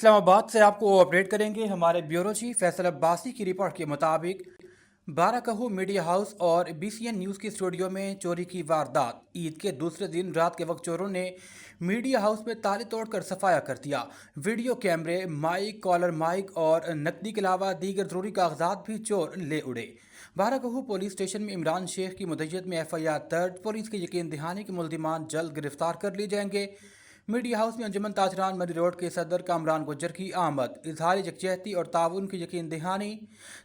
اسلام آباد سے آپ کو اپڈیٹ کریں گے ہمارے بیورو چیف فیصل عباسی کی رپورٹ کے مطابق بارہ کہو میڈیا ہاؤس اور بی سی این نیوز کے اسٹوڈیو میں چوری کی واردات۔ عید کے دوسرے دن رات کے وقت چوروں نے میڈیا ہاؤس میں تالے توڑ کر صفایا کر دیا۔ ویڈیو کیمرے، مائک، کالر مائک اور نقدی کے علاوہ دیگر ضروری کاغذات بھی چور لے اڑے۔ بارہ کہو پولیس اسٹیشن میں عمران شیخ کی مدعیت میں ایف آئی آر درج۔ پولیس کے یقین دہانی کے ملزمان جلد گرفتار کر لیے جائیں گے۔ میڈیا ہاؤس میں انجمن تاجران مری روڈ کے صدر کامران گجر کی آمد، اظہار یکجہتی اور تعاون کی یقین دہانی۔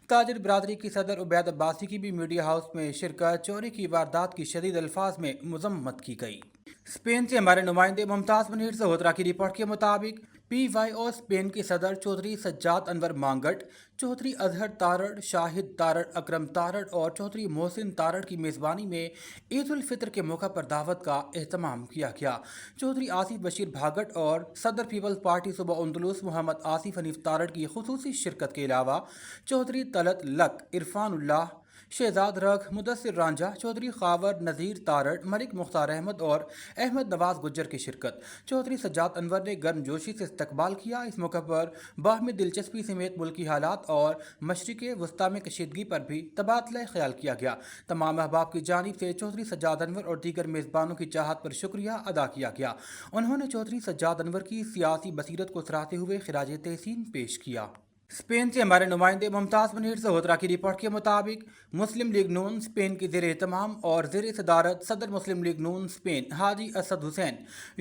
تاجر برادری کی صدر عبید عباسی کی بھی میڈیا ہاؤس میں شرکت۔ چوری کی واردات کی شدید الفاظ میں مذمت کی گئی۔ اسپین سے ہمارے نمائندے ممتاز منیر سہوترا کی رپورٹ کے مطابق پی وائی او اسپین کے صدر چودھری سجاد انور مانگٹ، چودھری اظہر تارڑ، شاہد تارڑ، اکرم تارڑ اور چودھری محسن تارڑ کی میزبانی میں عید الفطر کے موقع پر دعوت کا اہتمام کیا گیا۔ چودھری آصف بشیر بھاگٹ اور صدر پیپلز پارٹی صوبہ اندلس محمد آصف حنیف تارڑ کی خصوصی شرکت کے علاوہ چودھری طلعت لک، عرفان اللہ، شہزاد رگ، مدثر رانجھا، چودھری خاور نذیر تارڑ، ملک مختار احمد اور احمد نواز گجر کی شرکت۔ چودھری سجاد انور نے گرم جوشی سے استقبال کیا۔ اس موقع پر باہمی دلچسپی سمیت ملکی حالات اور مشرق وسطیٰ میں کشیدگی پر بھی تبادلہ خیال کیا گیا۔ تمام احباب کی جانب سے چودھری سجاد انور اور دیگر میزبانوں کی چاہت پر شکریہ ادا کیا گیا۔ انہوں نے چودھری سجاد انور کی سیاسی بصیرت کو سراہتے ہوئے خراج تحسین پیش کیا۔ اسپین سے ہمارے نمائندے ممتاز منیر سہوترا کی رپورٹ کے مطابق مسلم لیگ نون اسپین کی زیر اہتمام اور زیر صدارت صدر مسلم لیگ نون اسپین حاجی اسد حسین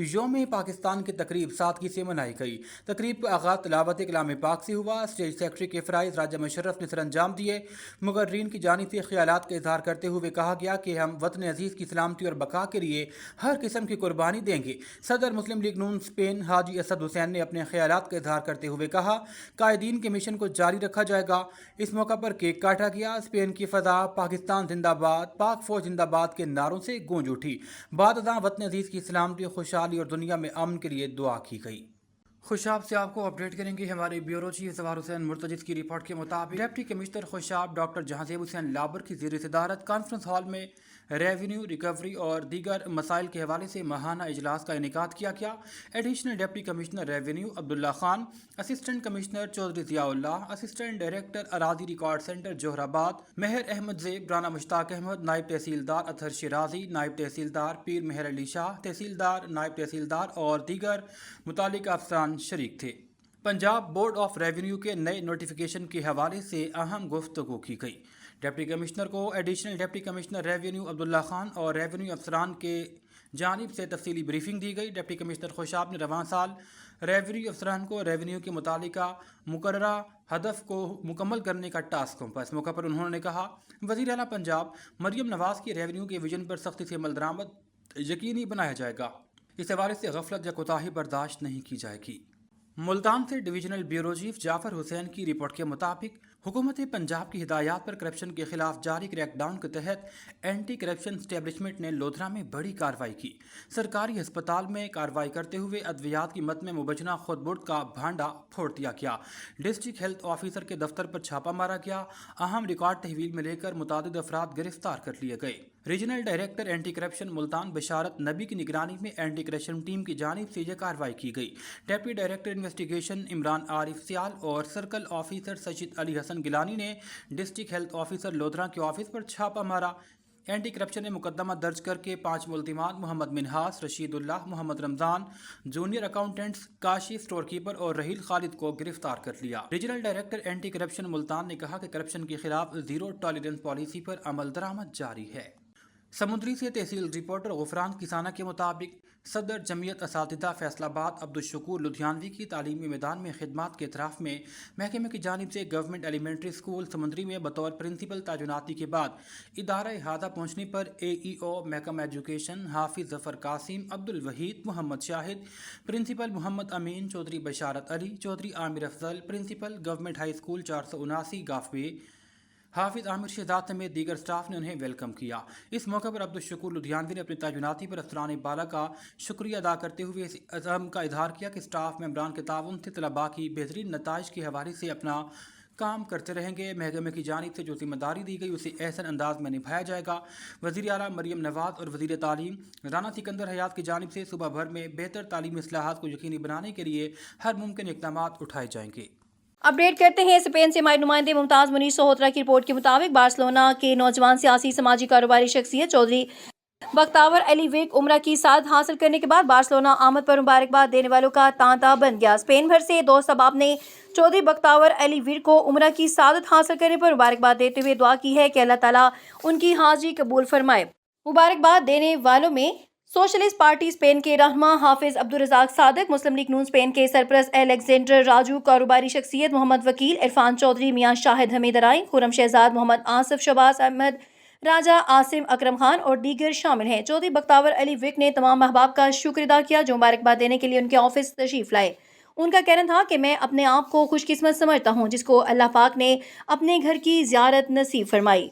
یوم پاکستان کی تقریب سادگی سے منائی گئی۔ تقریب کا آغاز تلاوت کلام پاک سے ہوا۔ اسٹیج سیکرٹری کے فرائض راجہ مشرف نے سر انجام دیے۔ مقررین کی جانب سے خیالات کا اظہار کرتے ہوئے کہا گیا کہ ہم وطن عزیز کی سلامتی اور بقا کے لیے ہر قسم کی قربانی دیں گے۔ صدر مسلم لیگ نون اسپین حاجی اسد حسین نے اپنے خیالات کا اظہار کرتے ہوئے کہا قائدین کے مشن کو جاری رکھا جائے گا۔ اس موقع پر کیک کاٹا گیا۔ اسپین کی فضا پاکستان زندہ باد، پاک فوج زندہ باد کے نعروں سے گونج اٹھی۔ بعد ازاں وطن عزیز کی سلامتی، خوشحالی اور دنیا میں امن کے لیے دعا کی گئی۔ خوشاب سے آپ کو اپڈیٹ کریں گے ہمارے بیورو چیف ظفر حسین مرتجز کی رپورٹ کے مطابق deputy commissioner Khushab doctor Jahanzeb Hussain Labar کی زیر صدارت کانفرنس ہال میں ریونیو، ریکوری اور دیگر مسائل کے حوالے سے ماہانہ اجلاس کا انعقاد کیا گیا۔ Additional deputy commissioner revenue Abdullah Khan, assistant commissioner Chaudhry Zia اللہ، اسسٹنٹ ڈائریکٹر اراضی ریکارڈ سینٹر جوہر آباد مہر احمد زیب، رانا مشتاق احمد، نائب تحصیلدار اطہر شیرازی، نائب تحصیلدار پیر مہر علی شاہ، تحصیلدار، نائب تحصیلدار اور دیگر متعلقہ افسران شریک تھے۔ پنجاب بورڈ آف ریونیو کے نئے نوٹیفیکیشن کے حوالے سے اہم گفتگو کی گئی۔ ڈپٹی کمشنر کو additional deputy commissioner revenue Abdullah Khan اور ریونیو افسران کے جانب سے تفصیلی بریفنگ دی گئی۔ ڈپٹی کمشنر خوشاب نے رواں سال ریونیو افسران کو ریونیو کے متعلقہ مقررہ ہدف کو مکمل کرنے کا ٹاسک سونپا۔ اس موقع پر انہوں نے کہا وزیر اعلیٰ پنجاب مریم نواز کی ریونیو کے ویژن پر سختی سے عمل درآمد یقینی بنایا جائے گا۔ اس حوالے سے غفلت یا کوتاہی برداشت نہیں کی جائے گی۔ ملتان سے ڈویژنل بیورو چیف جعفر حسین کی رپورٹ کے مطابق حکومت پنجاب کی ہدایات پر کرپشن کے خلاف جاری کریک ڈاؤن کے تحت اینٹی کرپشن اسٹیبلشمنٹ نے لودھرا میں بڑی کارروائی کی۔ سرکاری ہسپتال میں کارروائی کرتے ہوئے ادویات کی مد میں مبینہ خود برد کا بھانڈا پھوڑ دیا گیا۔ ڈسٹرکٹ ہیلتھ آفیسر کے دفتر پر چھاپا مارا گیا۔ اہم ریکارڈ تحویل میں لے کر متعدد افراد گرفتار کر لیے گئے۔ Regional director anti corruption Multan Basharat Nabi کی نگرانی میں اینٹی کرپشن ٹیم کی جانب سے یہ کارروائی کی گئی۔ ڈپٹی ڈائریکٹر انویسٹیگیشن عمران عارف سیال اور سرکل آفیسر سجید علی حسن گیلانی نے ڈسٹرکٹ ہیلتھ آفیسر لودھرا کے آفس پر چھاپا مارا۔ اینٹی کرپشن میں مقدمہ درج کر کے 5 ملزمان Muhammad Minhas, Rashid Ullah, Muhammad Ramzan, junior accountants, Kashif store keeper اور رحیل خالد کو گرفتار کر لیا۔ Regional director anti corruption Multan نے کہا کہ کرپشن کے خلاف زیرو ٹالرنس پالیسی پر عمل درآمد جاری ہے۔ سمندری سے تحصیل رپورٹر غفران کسانہ کے مطابق صدر جمعیت اساتذہ فیصل آباد عبدالشکور لدھیانوی کی تعلیمی میدان میں خدمات کے اعتراف میں محکمے کی جانب سے گورنمنٹ ایلیمنٹری اسکول سمندری میں بطور پرنسپل تعیناتی کے بعد ادارہ احاطہ پہنچنے پر اے ای او محکمہ ایجوکیشن حافظ ظفر قاسم، عبدالوحید، محمد شاہد، پرنسپل محمد امین، چودھری بشارت علی، چودھری عامر افضل، پرنسپل گورنمنٹ ہائی اسکول 479 گافوے، حافظ عامر شہزاد سمیت دیگر سٹاف نے انہیں ویلکم کیا۔ اس موقع پر عبدالشکور لدھیانوی نے اپنی تعیناتی پر افسران بالا کا شکریہ ادا کرتے ہوئے اس عزم کا اظہار کیا کہ سٹاف ممبران کے تعاون سے طلباء کی بہترین نتائج کے حوالے سے اپنا काम करते रहेंगे। महकमे की जानिब से जो जिम्मेदारी दी गई उसे एहसन अंदाज में निभाया जाएगा। वज़ीर आला मरियम नवाज़ और वज़ीर तालीम राना सिकंदर हयात की जानिब से सूबा भर में बेहतर तालीमी इस्लाहात को यकीनी बनाने के लिए हर मुमकिन इक़दामात उठाए जाएंगे। अपडेट करते हैं स्पेन से हमारे नुमाइंदे मुमताज़ मुनीर सोहोत्रा की रिपोर्ट के मुताबिक बार्सिलोना के नौजवान सियासी समाजी कारोबारी शख्सियत चौधरी बख्तावर अली विक उम्रा की साद हासिल करने के बाद बार्सिलोना आमद पर मुबारकबाद देने वालों का तांता बन गया। स्पेन भर से दोस्त अहबाब ने चौधरी बख्तावर अली विक को उम्रा की सादत हासिल करने पर मुबारकबाद देते हुए दुआ की है कि अल्लाह ताला उनकी हाजिरी कबूल फरमाए। मुबारकबाद देने वालों में सोशलिस्ट पार्टी स्पेन के रहनुमा हाफिज अब्दुल रज़ाक सादिक, मुस्लिम लीग नून स्पेन के सरपरस्त एलेक्जेंडर राजू, कारोबारी शख्सियत मोहम्मद वकील, इरफान चौधरी, मियां शाहिद हमीद अराई, खुरम शहजाद, मोहम्मद आसिफ, शबाज अहमद, राजा आसिम अकरम खान और दीगर शामिल हैं। चौधरी बख्तावर अली विक ने तमाम अहबाब का शुक्र अदा किया जो मुबारकबाद देने के लिए उनके ऑफिस तशरीफ लाए। उनका कहना था कि मैं अपने आप को खुशकिस्मत समझता हूँ जिसको अल्लाह पाक ने अपने घर की ज़ियारत नसीब फरमाई।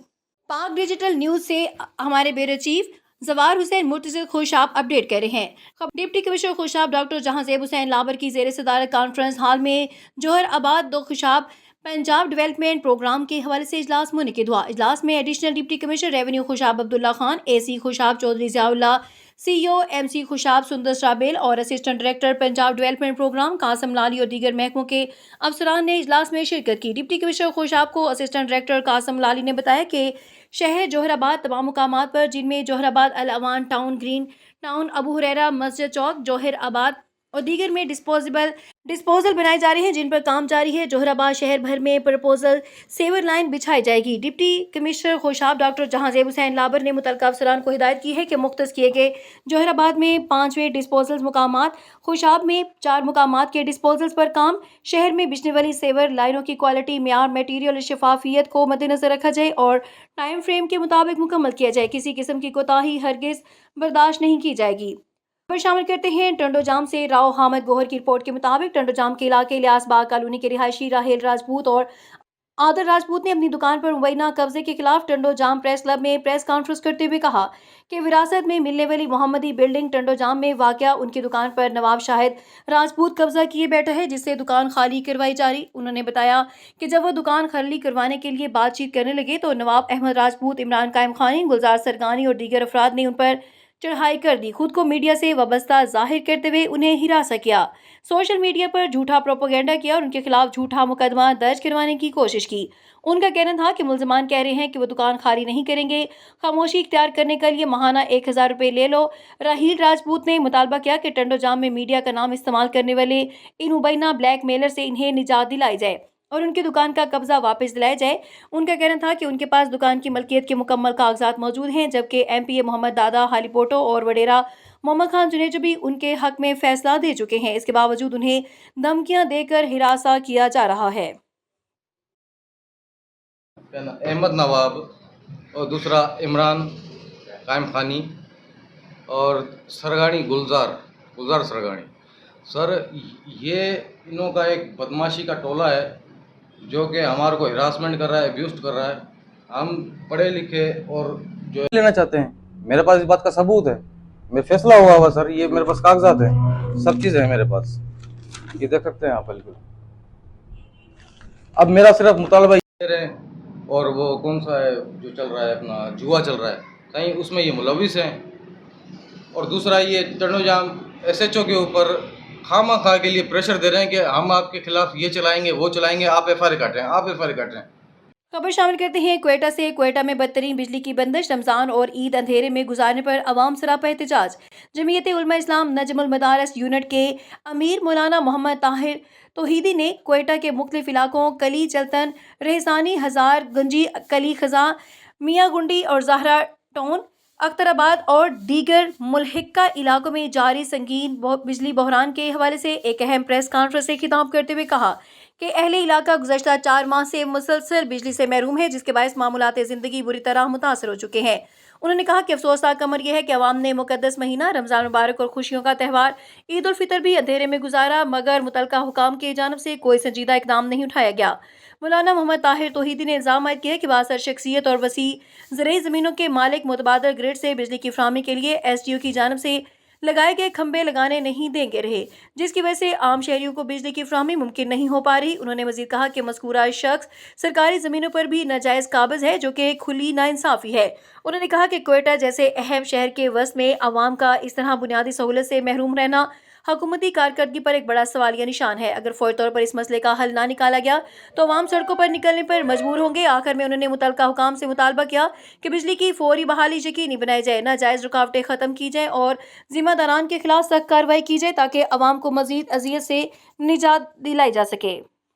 पाक डिजिटल न्यूज़ से हमारे ब्यूरो चीफ जवार हुसैन मुर्तज़िद खुशाब अपडेट कर रहे हैं। Deputy commissioner Khushab doctor Jahanzeb Hussain Labar की ज़ेर सदारत कॉन्फ्रेंस हॉल में जोहर आबाद दो खुशाब पंजाब डेवलपमेंट प्रोग्राम के हवाले से इजलास मुनक़िद हुआ। इजलास में additional deputy commissioner revenue Khushab Abdullah Khan, AC Khushab Chaudhry Ziaullah, CEO MC Khushab Sundar Shabil और assistant director Punjab development programme Qasim Lali और दीगर महकमों के अफसरान ने इजलास में शिरकत की। डिप्टी कमिश्नर खुशाब को असिस्टेंट डायरेक्टर कासम लाली ने बताया कि शहर जोहराबाद तमाम मुकामात पर जिनमें Jauharabad Al Awan town, green town, Abu Huraira Masjid Chowk, Johrabad और दीगर में डिस्पोजल बनाए जा रहे हैं जिन पर काम जारी है। जोहराबाद शहर भर में प्रपोजल सेवर लाइन बिछाई जाएगी। Deputy commissioner Khushab doctor Jahanzeb Hussain Labar ने मुतल्लिका अफसरान को हिदायत की है कि मुख्तस किए गए जोहराबाद में 5वें डिस्पोजल मुकामात, खुशाब में 4 मुकामात के डिस्पोजल्स पर काम, शहर में बिछने वाली सेवर लाइनों की क्वालिटी, म्यार, मटीरियल और शफाफियत को मद्देनजर रखा जाए और टाइम फ्रेम के मुताबिक मुकम्मल किया जाए। किसी किस्म की कोताही हरगिज बर्दाश्त नहीं की जाएगी। पर शामिल करते हैं टंडो जाम से राव हामिद गोहर की रिपोर्ट के मुताबिक टंडो जाम के इलाके इलियास बाग कॉलोनी के रिहायशी राहेल राजपूत और आदर राजपूत ने अपनी दुकान पर मुबैना कब्जे के खिलाफ टंडो जाम प्रेस क्लब में प्रेस कॉन्फ्रेंस करते हुए कहा कि विरासत में मिलने वाली मोहम्मदी बिल्डिंग टंडो जाम में वाक़या उनकी दुकान पर नवाब शाहिद राजपूत कब्जा किए बैठा है जिससे दुकान खाली करवाई जा रही। उन्होंने बताया कि जब वह दुकान खाली करवाने के लिए बातचीत करने लगे तो नवाब अहमद राजपूत, इमरान कायम खानी, गुलजार सरगानी और दीगर अफराद ने उन पर चढ़ाई कर दी। खुद को मीडिया से वाबस्ता जाहिर करते हुए उन्हें हिरासा किया, सोशल मीडिया पर झूठा प्रोपेगेंडा किया और उनके खिलाफ झूठा मुकदमा दर्ज करवाने की कोशिश की। उनका कहना था कि मुल्ज़िमान कह रहे हैं कि वो दुकान खाली नहीं करेंगे, खामोशी इख्तियार करने के लिए माहाना 1000 रुपये ले लो। राहील राजपूत ने मुतालबा किया कि टंडो जाम में मीडिया का नाम इस्तेमाल करने वाले इन मुबैना ब्लैक मेलर से इन्हें निजात दिलाई जाए और उनकी दुकान का कब्जा वापस दिलाया जाए। उनका कहना था कि उनके पास दुकान की मलकियत के मुकम्मल कागजात मौजूद हैं, जबकि MPA मोहम्मद दादा हालीपोटो और वडेरा मोहम्मद खान जुनेजो भी उनके हक में फैसला दे चुके हैं। इसके बावजूद उन्हें धमकियां देकर हिरासा किया जा रहा है। अहमद नवाब और दूसरा इमरान कायम खानी और सरगानी गुलजार सरगानी। सर, ये इनों का एक बदमाशी का टोला है जो कि हमारे को हिरासमेंट कर रहा है, अब्यूज़ कर रहा है। हम पढ़े लिखे और जो लेना चाहते हैं, मेरे पास इस बात का सबूत है, मेरा फैसला हुआ हुआ सर, ये मेरे पास कागजात है, सब चीज़ है मेरे पास, ये देख सकते हैं आप बिल्कुल। अब मेरा सिर्फ मुतालबा ये है, और वो कौन सा है जो चल रहा है अपना जुआ चल रहा है, कहीं उसमें ये मुलविस हैं। और दूसरा ये टंडो जाम SHO के ऊपर खामा खा के लिए प्रेशर दे रहे हैं कि हम आपके खिलाफ ये चलाएंगे वो चलाएंगे, आप FIR काट रहे हैं। खबर शामिल करते हैं क्वेटा से। क्वेटा में बदतरीन बिजली की बंदिश, रमजान और ईद अंधेरे में गुजारने पर अवाम सरापा एहतजाज। जमीयत उलमा इस्लाम नजमुल मदारस यूनिट के अमीर मौलाना मोहम्मद ताहिर तौहीदी ने क्वेटा के मुख्तलिफ इलाकों कली चलतन, रहसानी, हजार गंजी, कली खजा, मियाँ गुंडी और जहरा टाउन, अख्तराबाद और दीगर मुल्हिका इलाकों में जारी संगीन बिजली बहरान के हवाले से एक अहम प्रेस कॉन्फ्रेंस से खिताब करते हुए कहा कि अहले इलाका गुज़श्ता 4 माह से मुसलसल बिजली से महरूम है जिसके बायस मामूलात ज़िंदगी बुरी तरह मुतासर हो चुके हैं। उन्होंने कहा कि अफसोसनाक अमर यह है कि अवाम ने मुकद्दस महीना रमज़ान मुबारक और खुशियों का त्यौहार ईद उल फितर भी अंधेरे में गुजारा, मगर मुतल्लिका हुकाम की जानिब से कोई संजीदा इक़दाम नहीं उठाया गया। मौलाना मोहम्मद ताहिर तौहीदी ने इल्ज़ाम आयद किया कि बासर शख्सियत और वसी ज़रई ज़मीनों के मालिक मुतबादल ग्रिड से बिजली की फराहमी के लिए SDO की जानिब से लगाए गए खंभे लगाने नहीं देंगे रहे, जिसकी वजह से आम शहरियों को बिजली की फराहमी मुमकिन नहीं हो पा रही। उन्होंने मजीद कहा कि मज़कूरा शख्स सरकारी ज़मीनों पर भी नाजायज़ काबिज है, जो कि खुली नाइंसाफ़ी है। उन्होंने कहा कि क्वेटा जैसे अहम शहर के वस्त में आवाम का इस तरह बुनियादी सहूलत से महरूम रहना हुकूमती कारकर्दगी पर एक बड़ा सवालिया निशान है। अगर फौरी तौर पर इस मसले का हल ना निकाला गया तो अवाम सड़कों पर निकलने पर मजबूर होंगे। आखिर में उन्होंने मुतल्लिका हुकाम से मुतालबा किया कि बिजली की फौरी बहाली यकीनी बनाई जाए, नाजायज़ रुकावटें ख़त्म की जाएँ और जिम्मेदारान के खिलाफ सख्त कार्रवाई की जाए ताकि अवाम को मज़ीद अजियत से निजात दिलाई जा सके।